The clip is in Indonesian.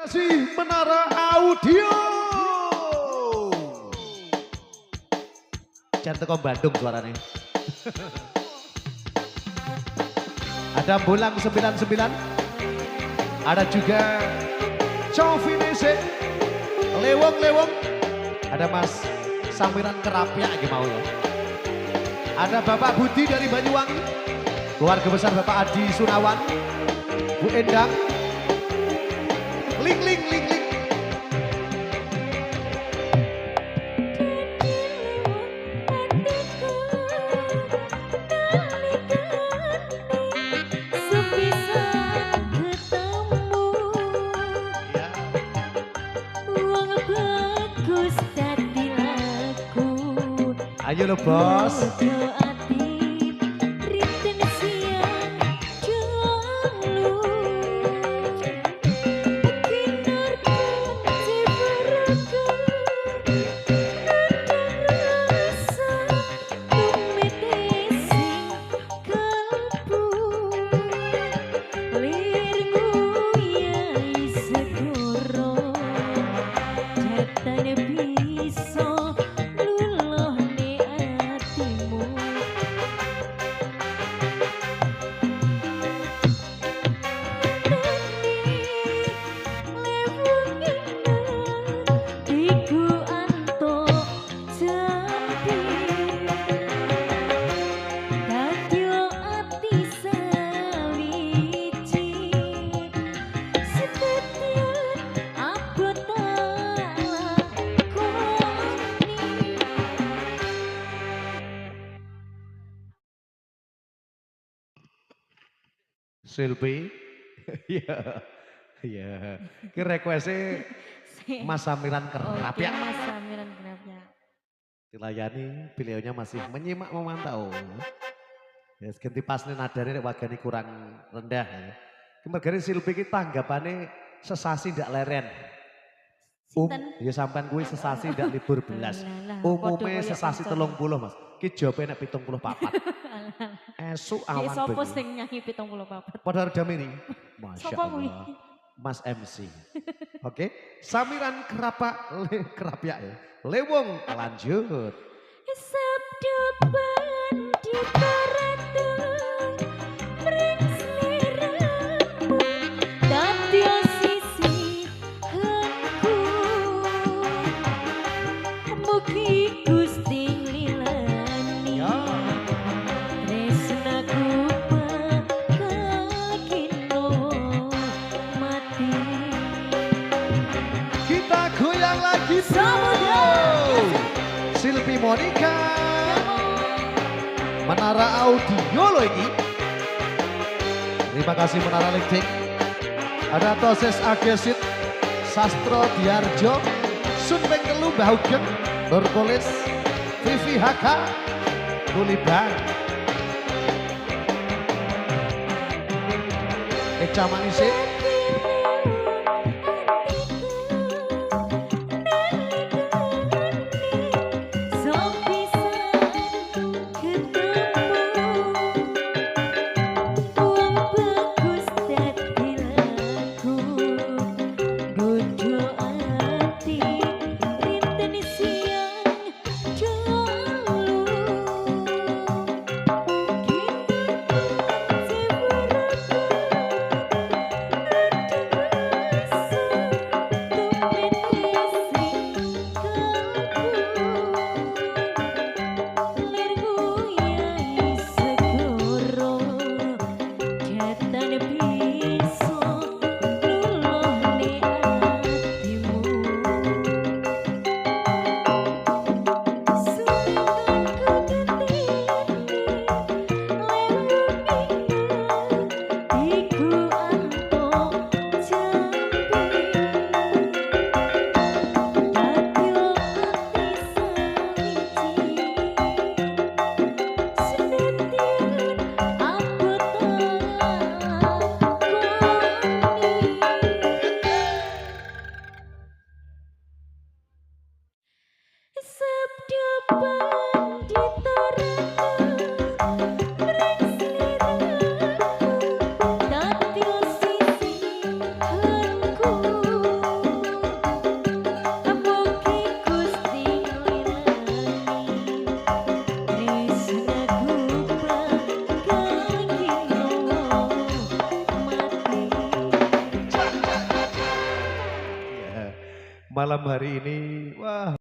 kasih Menara Audio. Jangan teko Bandung suaranya. Ada Bolang 99. Ada juga Covinese. Lewong-lewong. Ada Mas Samiran Kerapia mau ya. Ada Bapak Budi dari Banyuwangi. Keluarga besar Bapak Adi Sunawan. Bu Endang. Ling ling ling ling. Ayo lo bos. Silpi, iya, iya. Ki requestnya Mas Samiran Kerap ya. Mas Samiran Kerap ya. Dilayani, beliaunya masih menyimak memantau. Ya, ganti pas nih nadanya wagani kurang rendah. Ya. Kemergani Silpi ki tanggapannya sesasi ndak leren. Ya sampean kuwi sesasi ndak libur belas. Umumnya sesasi 30 Mas. Ki jawabnya nek 74. Esuk awan bengi. Sopo sing nyanyi 74? Padahal jam ini. Masya Allah. Mas MC. Oke. Samiran Kerapia ya. Lewong lanjut. Sabda bandi baratung mring sliramu dadi sisi aku mugi Gusti lilani tresnaku pakakino mati. Kita goyang lagi bro. Silpi Monica. Menara Audio loh ini. Terima kasih Menara Lingting. Ada Toses Agesit, Sastro Diarjo, Sunbeng Telu Bahugeng, Nurpolis, Vivi Haka, Kuliban, Eca Manise. malam hari ini. Wah.